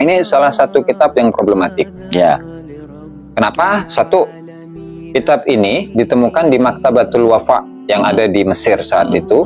Ini salah satu kitab yang problematik. Ya. Kenapa? Satu, kitab ini ditemukan di Maktabatul Wafa yang ada di Mesir saat itu,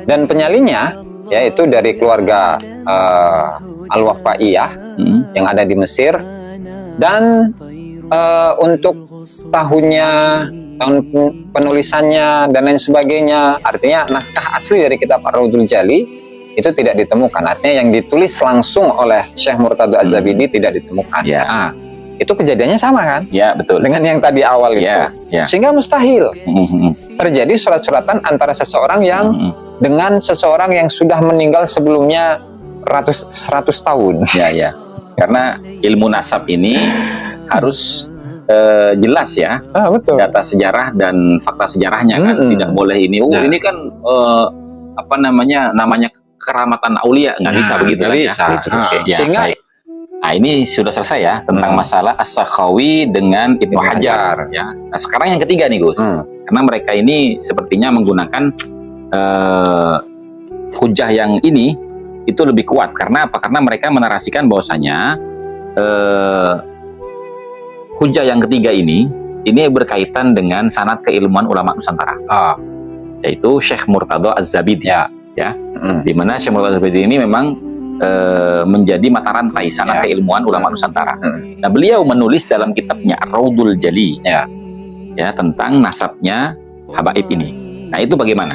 dan penyalinya yaitu dari keluarga Al-Wafaiyah yang ada di Mesir, dan untuk tahunnya, tahun penulisannya dan lain sebagainya, artinya naskah asli dari kitab Ar-Raudul Jali itu tidak ditemukan. Artinya yang ditulis langsung oleh Syekh Murtadho Az-Zabidi tidak ditemukan. Ya. Nah, itu kejadiannya sama kan? Ya, betul. Dengan yang tadi awal itu. Ya. Sehingga mustahil terjadi surat-suratan antara seseorang yang dengan seseorang yang sudah meninggal sebelumnya 100 tahun. Ya. Karena ilmu nasab ini harus jelas ya. Betul. Data sejarah dan fakta sejarahnya kan. Tidak boleh ini. Ini kan apa namanya keramatan aulia, nggak bisa begitu nggak kan bisa. ya. Sehingga nah ini sudah selesai ya tentang masalah As-Sakhawi dengan Ibnu Hajar ya. Nah sekarang yang ketiga nih Gus, karena mereka ini sepertinya menggunakan hujah yang ini itu lebih kuat. Karena apa? Karena mereka menarasikan bahwasanya hujah yang ketiga ini berkaitan dengan sanad keilmuan ulama Nusantara, yaitu Syekh Murtadho Az-Zabidi ya. Di mana Syekh Murtadho Az-Zabidi ini memang menjadi mata rantai sanad keilmuan ulama Nusantara. Nah, beliau menulis dalam kitabnya Ar-Raudul Jali ya tentang nasabnya Habaib ini. Nah, itu bagaimana?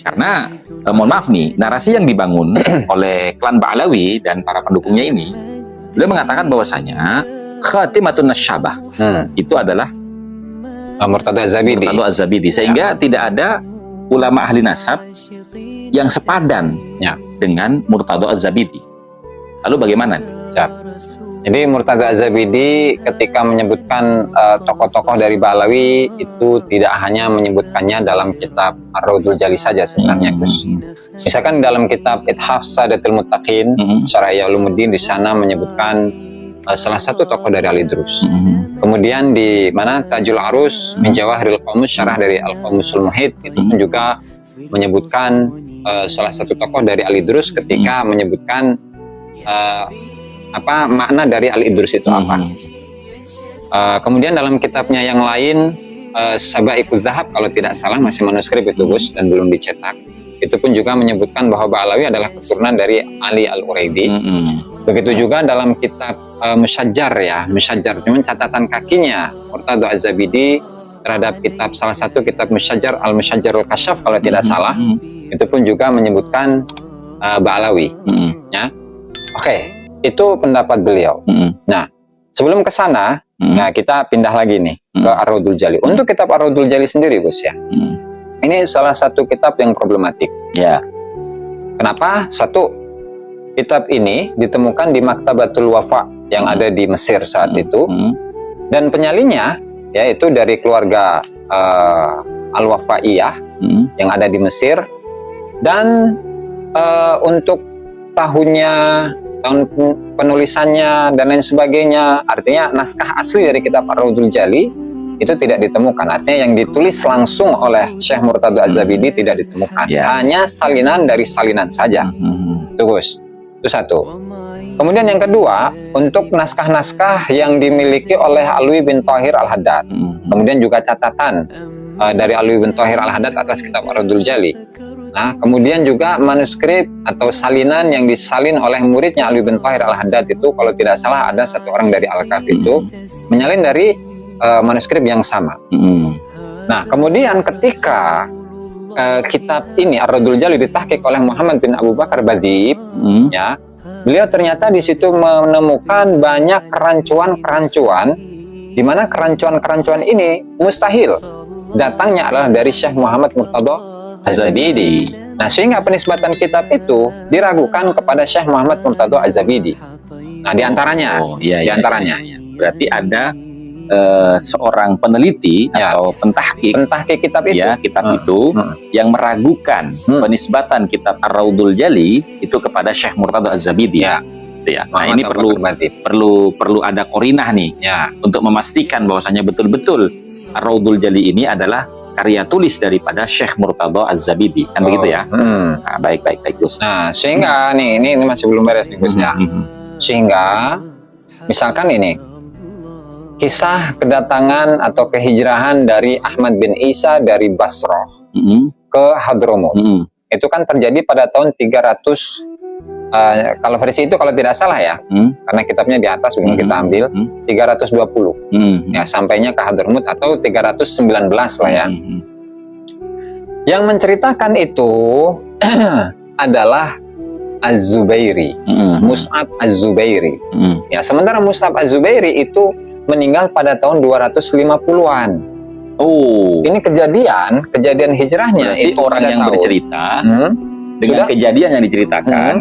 Karena mohon maaf nih, narasi yang dibangun oleh klan Ba'alawi dan para pendukungnya ini, beliau mengatakan bahwasanya Khatimatun Nasyabah itu adalah Murtadho Az-Zabidi, sehingga tidak ada ulama ahli nasab yang sepadan dengan Murtadho Az-Zabidi. Lalu bagaimana? Jadi Murtadho Az-Zabidi ketika menyebutkan tokoh-tokoh dari Ba'alawi itu tidak hanya menyebutkannya dalam kitab Ar-Raudul Jali saja sebenarnya, Gus. Misalkan dalam kitab Ithaf Sadatul Muttaqin, Syarah Ihya Ulumuddin, di sana menyebutkan salah satu tokoh dari Al-Idrus. Kemudian di mana Tajul Arus min Jawahiril Qamus, syarah dari Al-Qamusul Muhit, itu pun juga menyebutkan salah satu tokoh dari Al-Idrus ketika menyebutkan apa makna dari Al-Idrus itu apa. Kemudian dalam kitabnya yang lain, Sabaikuz Zahab kalau tidak salah, masih manuskrip itu Gus dan belum dicetak, itu pun juga menyebutkan bahwa Ba'alawi adalah keturunan dari Ali Al-Uraidi. Begitu juga dalam kitab Musyajjar ya, Musyajjar, cuman catatan kakinya Murtadho Az-Zabidi terhadap kitab, salah satu kitab Musyajjar, Al-Musyajjarul Kasyaf kalau tidak salah, itu pun juga menyebutkan Ba'alawi. Ya. Oke, itu pendapat beliau. Nah, sebelum ke sana, nah kita pindah lagi nih ke Ar-Raudul Jali. Untuk kitab Ar-Raudul Jali sendiri, Gus ya, ini salah satu kitab yang problematik. Ya. Kenapa? Satu, kitab ini ditemukan di Maktabatul Wafa yang ada di Mesir saat itu, dan penyalinya yaitu dari keluarga Al-Wafaiyah yang ada di Mesir, dan untuk tahunnya, tahun penulisannya dan lain sebagainya, artinya naskah asli dari kitab Ar-Raudul Jali itu tidak ditemukan. Artinya yang ditulis langsung oleh Syekh Murtadho Az-Zabidi tidak ditemukan. Hanya salinan dari salinan saja. Itu Gus. Itu satu. Kemudian yang kedua, untuk naskah-naskah yang dimiliki oleh Alwi bin Thahir Al-Haddad, kemudian juga catatan dari Alwi bin Thahir Al-Haddad atas kitab Ar-Raudul Jali. Nah, kemudian juga manuskrip atau salinan yang disalin oleh muridnya Alwi bin Thahir Al-Haddad itu, kalau tidak salah ada satu orang dari Al-Kaf itu menyalin dari manuskrip yang sama. Nah, kemudian ketika kitab ini Ar-Raudul Jali ditahqiq oleh Muhammad bin Abu Bakar Badib, ya, beliau ternyata di situ menemukan banyak kerancuan-kerancuan, di mana kerancuan-kerancuan ini mustahil datangnya adalah dari Syekh Muhammad Murtadho Az-Zabidi. Nah, sehingga penisbatan kitab itu diragukan kepada Syekh Muhammad Murtadho Az-Zabidi. Nah, diantaranya, berarti ada seorang peneliti atau pentahqiq kitab itu, itu yang meragukan penisbatan kitab Ar-Raudul Jali itu kepada Syekh Murtadho Az-Zabidi. Nah, ini perlu ada korinah nih untuk memastikan bahwasanya betul-betul Ar-Raudul Jali ini adalah karya tulis daripada Syekh Murtadho Az-Zabidi, kan begitu ya? Nah, baik Gus. Nah, sehingga ini masih belum beres nih Gus ya. Sehingga misalkan ini kisah kedatangan atau kehijrahan dari Ahmad bin Isa dari Basrah ke Hadramut. Itu kan terjadi pada tahun 300, kalau versi itu kalau tidak salah ya, karena kitabnya di atas sebelum kita ambil, 320 ya, sampainya ke Hadramut atau 319 lah ya. Yang menceritakan itu adalah Az-Zubairi, Mus'ab Az-Zubairi. Ya, sementara Mus'ab Az-Zubairi itu meninggal pada tahun 250-an. Oh, Ini kejadian hijrahnya berarti itu orang pada yang tahun, bercerita dengan sudah kejadian yang diceritakan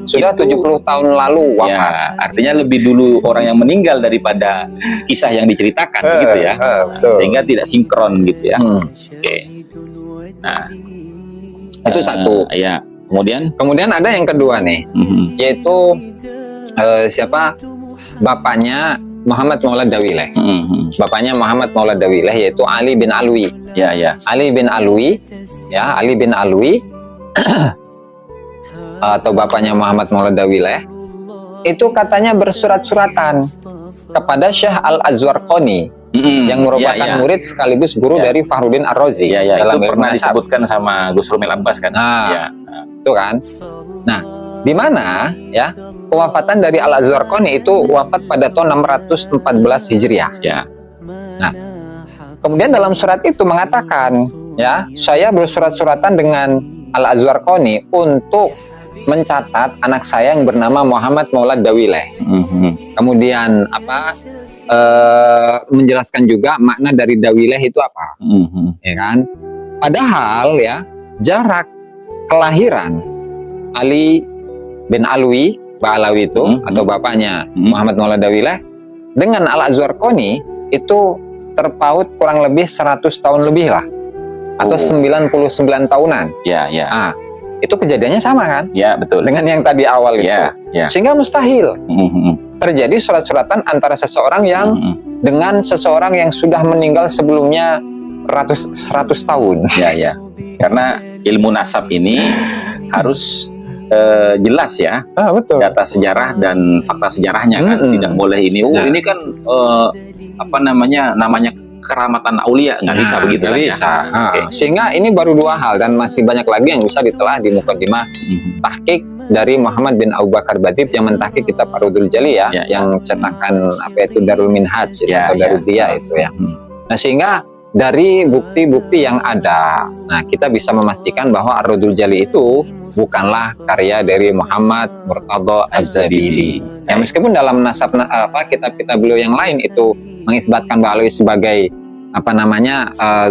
sudah itu, 70 tahun lalu wafat. ya, artinya lebih dulu orang yang meninggal daripada kisah yang diceritakan, gitu ya. Betul. Sehingga tidak sinkron gitu ya. Oke. Nah, Itu satu. Ya. Kemudian ada yang kedua nih, yaitu siapa? Bapaknya Muhammad Maulad Dawileh. Bapaknya Muhammad Maulad Dawileh yaitu Ali bin Alwi. Ya, ya. Ali bin Alwi, ya, Ali bin Alwi atau bapaknya Muhammad Maulad Dawileh itu katanya bersurat-suratan kepada Syekh Al-Azwarqani yang merupakan murid sekaligus guru dari Fakhruddin Ar-Razi. Dalam itu pernah disebutkan sama Gus Rumil Abbas kan. Itu kan. Nah, di mana ya kewafatan dari Al-Azwarqani itu wafat pada tahun 614 Hijriah. Ya. Nah, kemudian dalam surat itu mengatakan, ya, saya bersurat-suratan dengan Al-Azwarqani untuk mencatat anak saya yang bernama Muhammad Maulad Dawileh. Kemudian menjelaskan juga makna dari Dawileh itu apa, ya kan? Padahal ya jarak kelahiran Ali bin Alwi, Ba'alawi itu atau bapaknya Muhammad Maulad Dawileh dengan Al-Azwarqani itu terpaut kurang lebih 100 tahun lebih lah, atau 99 tahunan. Ya. Itu kejadiannya sama kan? Ya, betul. Dengan yang tadi awal itu. Sehingga mustahil terjadi surat-suratan antara seseorang yang dengan seseorang yang sudah meninggal sebelumnya 100 tahun. Ya. Karena ilmu nasab ini harus jelas ya, betul. Data sejarah dan fakta sejarahnya kan, tidak boleh ini. Ini kan namanya keramatan aulia, nggak bisa begitu. Nggak bisa. Sehingga ini baru dua hal dan masih banyak lagi yang bisa ditelah di mukaddimah tahqiq dari Muhammad bin Abu Bakar Batib yang mentahqiq kitab Ar-Raudhul Jali ya, yang cetakan Darul Minhaj atau Darul Dia itu ya. Nah, sehingga dari bukti-bukti yang ada, nah kita bisa memastikan bahwa Ar-Raudhul Jali itu bukanlah karya dari Muhammad Murtadha Az-Zabidi. Ya, meskipun dalam nasab kitab-kitab beliau yang lain itu mengisbatkan Ba'alawi sebagai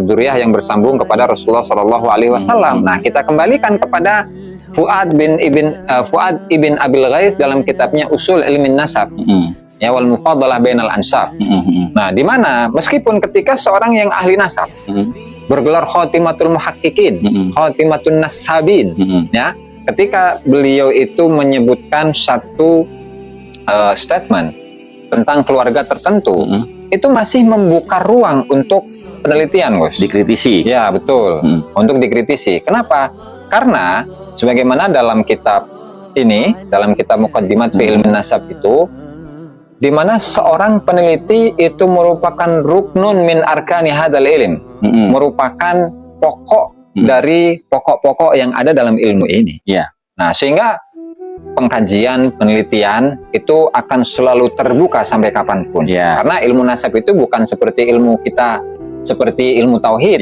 dzurriyah yang bersambung kepada Rasulullah Shallallahu Alaihi Wasallam. Nah, kita kembalikan kepada Fuad ibn Abil Ghais dalam kitabnya Usul Ilmin Nasab, ya, wal Mufadalah Bainal Ansab. Nah, di mana meskipun ketika seorang yang ahli nasab bergelar Khotimatul Muhaqqiqin, Khotimatun Nasabin, ya, ketika beliau itu menyebutkan satu statement tentang keluarga tertentu, itu masih membuka ruang untuk penelitian, Gus. Dikritisi. Ya, betul. Untuk dikritisi. Kenapa? Karena sebagaimana dalam kitab ini, dalam kitab Muqaddimat fi Ilmin Nasab itu, di mana seorang peneliti itu merupakan ruknun min arkani hadzal ilm, merupakan pokok dari pokok-pokok yang ada dalam ilmu ini. Nah, sehingga pengkajian, penelitian itu akan selalu terbuka sampai kapanpun. Karena ilmu nasab itu bukan seperti ilmu kita, seperti ilmu tauhid.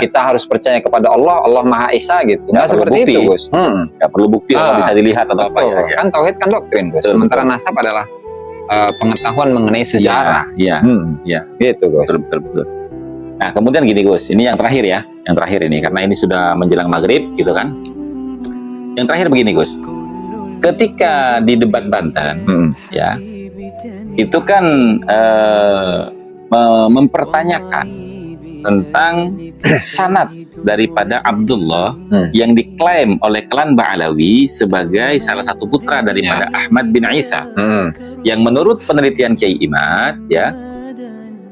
Kita harus percaya kepada Allah, Allah Maha Esa gitu. Nggak seperti bukti. itu, Gus. Nggak perlu bukti, bisa dilihat atau apa ya. Kan tauhid kan doktrin, Gus. Sementara nasab adalah pengetahuan mengenai sejarah. Gitu, Gus. Betul. Nah, kemudian gini, Gus. Ini yang terakhir ya. Yang terakhir ini, karena ini sudah menjelang maghrib gitu kan. Yang terakhir begini, Gus. Ketika di debat Banten, ya, itu kan mempertanyakan tentang sanad daripada Abdullah yang diklaim oleh klan Ba'alawi sebagai salah satu putra daripada Ahmad bin Isa, yang menurut penelitian Kiai Imad, ya,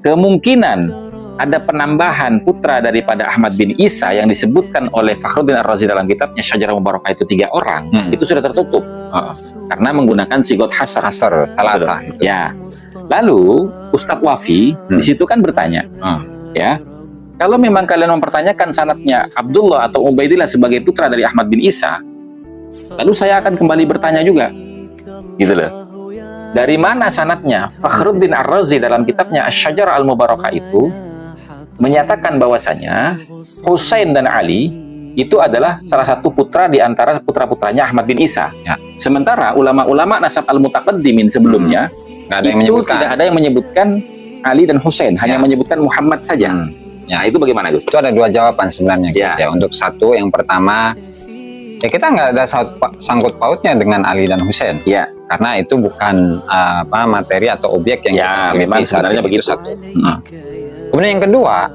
kemungkinan ada penambahan putra daripada Ahmad bin Isa yang disebutkan oleh Fakhruddin Ar-Razi dalam kitabnya Syajarah Mubarakah itu 3 orang, itu sudah tertutup. karena menggunakan sigot hasr. Talata. Ya. Lalu Ustadz Wafi di situ kan bertanya, ya, kalau memang kalian mempertanyakan sanadnya Abdullah atau Ubaidillah sebagai putra dari Ahmad bin Isa, lalu saya akan kembali bertanya juga, gitu loh. Dari mana sanadnya? Fakhruddin Ar-Razi dalam kitabnya Asy-Syajarah Al-Mubarakah itu menyatakan bahwasanya Husain dan Ali itu adalah salah satu putra di antara putra-putranya Ahmad bin Isa. Ya. Sementara ulama-ulama nasab al-mutaqaddimin sebelumnya tidak ada yang menyebutkan Ali dan Husain, hanya menyebutkan Muhammad saja. Ya, itu bagaimana, Gus? Itu ada dua jawaban sebenarnya, Gus. Ya, untuk satu, yang pertama, ya kita nggak ada sangkut pautnya dengan Ali dan Husain. Ya, karena itu bukan materi atau objek yang memang sebenarnya begitu. Satu. Kemudian yang kedua,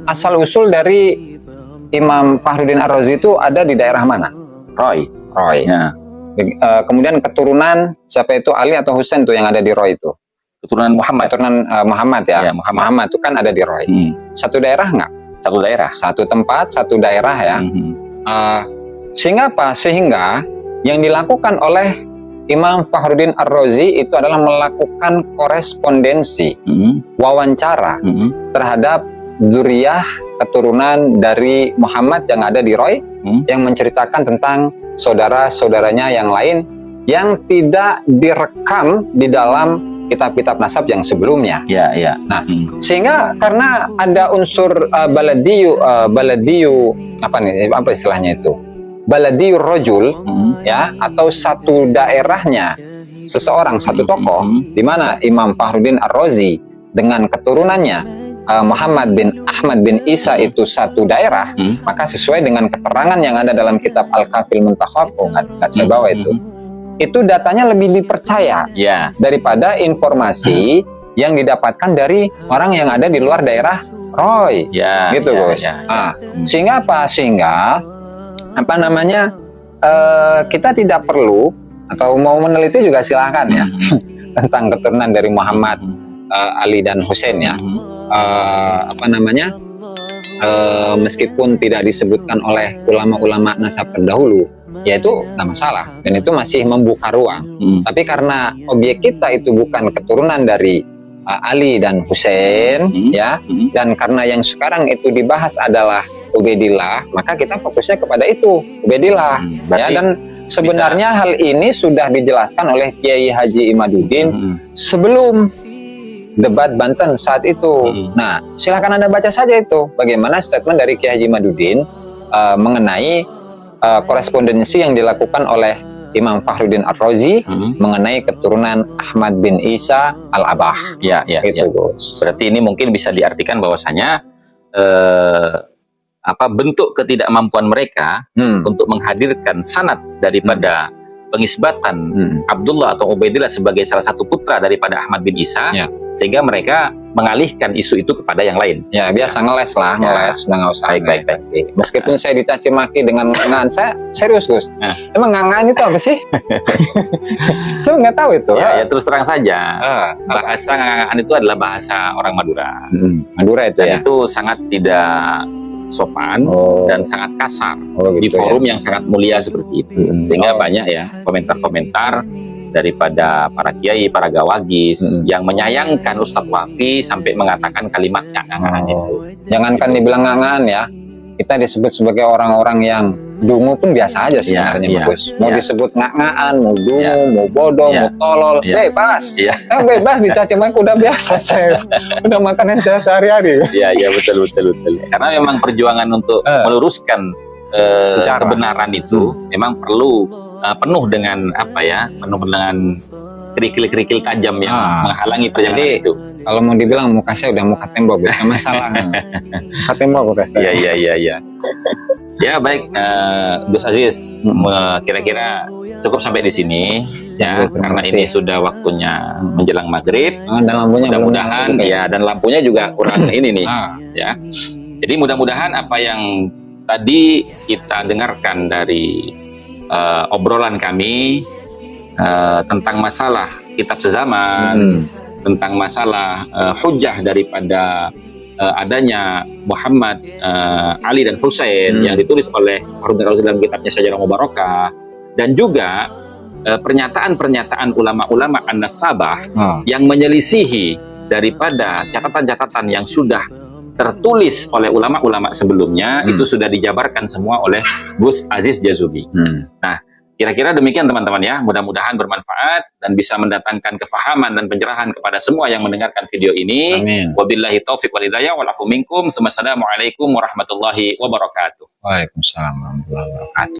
asal usul dari Imam Fakhruddin Ar-Razi itu ada di daerah mana? Roy. Ya. Kemudian keturunan siapa itu, Ali atau Husain tuh yang ada di Roy itu? Keturunan Muhammad. Muhammad ya. Muhammad itu kan ada di Roy. Satu daerah nggak? Satu daerah. Satu tempat, satu daerah ya. Sehingga apa? Sehingga yang dilakukan oleh Imam Fakhruddin Ar-Razi itu adalah melakukan korespondensi, wawancara terhadap dzurriyyah keturunan dari Muhammad yang ada di Roy, yang menceritakan tentang saudara-saudaranya yang lain yang tidak direkam di dalam kitab-kitab nasab yang sebelumnya. Nah, sehingga karena ada unsur baladiyu apa istilahnya itu? Baladiyu rojul, ya, atau satu daerahnya seseorang, satu tokoh, di mana Imam Fakhruddin Ar-Razi dengan keturunannya Muhammad bin Ahmad bin Isa itu satu daerah, maka sesuai dengan keterangan yang ada dalam kitab Al-Kafil Muntakhab, nggak saya bawa itu datanya lebih dipercaya daripada informasi yang didapatkan dari orang yang ada di luar daerah Roy, gitu Gus. Sehingga apa? Sehingga kita tidak perlu, atau mau meneliti juga silahkan ya, tentang keturunan dari Muhammad, Ali dan Husain ya. Meskipun tidak disebutkan oleh ulama-ulama nasab terdahulu, ya itu nggak masalah, dan itu masih membuka ruang. Tapi karena objek kita itu bukan keturunan dari Ali dan Husain, ya, dan karena yang sekarang itu dibahas adalah Ubaidillah, maka kita fokusnya kepada itu, Ubaidillah, ya. Dan sebenarnya hal ini sudah dijelaskan oleh Kiai Haji Imaduddin sebelum debat Banten saat itu. Nah, silakan Anda baca saja itu, bagaimana statement dari Kiai Haji Imaduddin mengenai korespondensi yang dilakukan oleh Imam Fakhruddin Ar-Razi mengenai keturunan Ahmad bin Isa Al-Abah. Berarti ini mungkin bisa diartikan bahwasanya bentuk ketidakmampuan mereka untuk menghadirkan sanad daripada pengisbatan Abdullah atau Ubaidillah sebagai salah satu putra daripada Ahmad bin Isa, sehingga mereka mengalihkan isu itu kepada yang lain. Ya, biasa ngeles lah, ngeles, udah nggak usah. Baik. Meskipun saya dicaci maki dengan ngangan, saya serius Gus. Emang ngangan itu apa sih? Saya nggak tahu itu. Ya terus terang saja. Bahasa ngangan itu adalah bahasa orang Madura. Madura itu dan itu sangat tidak sopan dan sangat kasar di forum yang sangat mulia seperti itu, sehingga banyak ya komentar-komentar daripada para kiai, para gawagis yang menyayangkan Ustadz Wafi sampai mengatakan kalimat ngangan itu. Jangankan dibilang ngangan ya, kita disebut sebagai orang-orang yang dungu pun biasa aja sebenarnya, Gus. Mau disebut ngangan, mau dungu, mau bodoh, mau tolol, bebas. Bebas dicaci maki, udah biasa saya. Udah makanan saya sehari-hari. Iya, betul. Karena memang perjuangan untuk meluruskan kebenaran itu memang perlu penuh dengan penuh dengan kerikil-kerikil tajam yang menghalangi perjalanan itu. Kalau mau dibilang muka saya udah muka tembok, bukan masalah. Muka tembok muka saya. Iya. Ya baik, Gus Aziz, kira-kira cukup sampai di sini ya, karena ini sudah waktunya menjelang maghrib. Dan lampunya mudah-mudahan ya, dan lampunya juga kurang ini nih ya. Jadi mudah-mudahan apa yang tadi kita dengarkan dari obrolan kami tentang masalah kitab sezaman, tentang masalah hujjah daripada adanya Muhammad, Ali dan Husain yang ditulis oleh Fakhruddin Ar-Razi dalam kitabnya Syajarah Mubarakah, dan juga pernyataan-pernyataan ulama-ulama an-nasabah yang menyelisihi daripada catatan-catatan yang sudah tertulis oleh ulama-ulama sebelumnya, itu sudah dijabarkan semua oleh Gus Aziz Jazubi. Nah, kira-kira demikian teman-teman ya, mudah-mudahan bermanfaat dan bisa mendatangkan kefahaman dan pencerahan kepada semua yang mendengarkan video ini. Amin. Wabillahi taufiq wal hidayah wal afu minkum. Wassalamualaikum warahmatullahi wabarakatuh. Waalaikumsalam warahmatullahi wabarakatuh.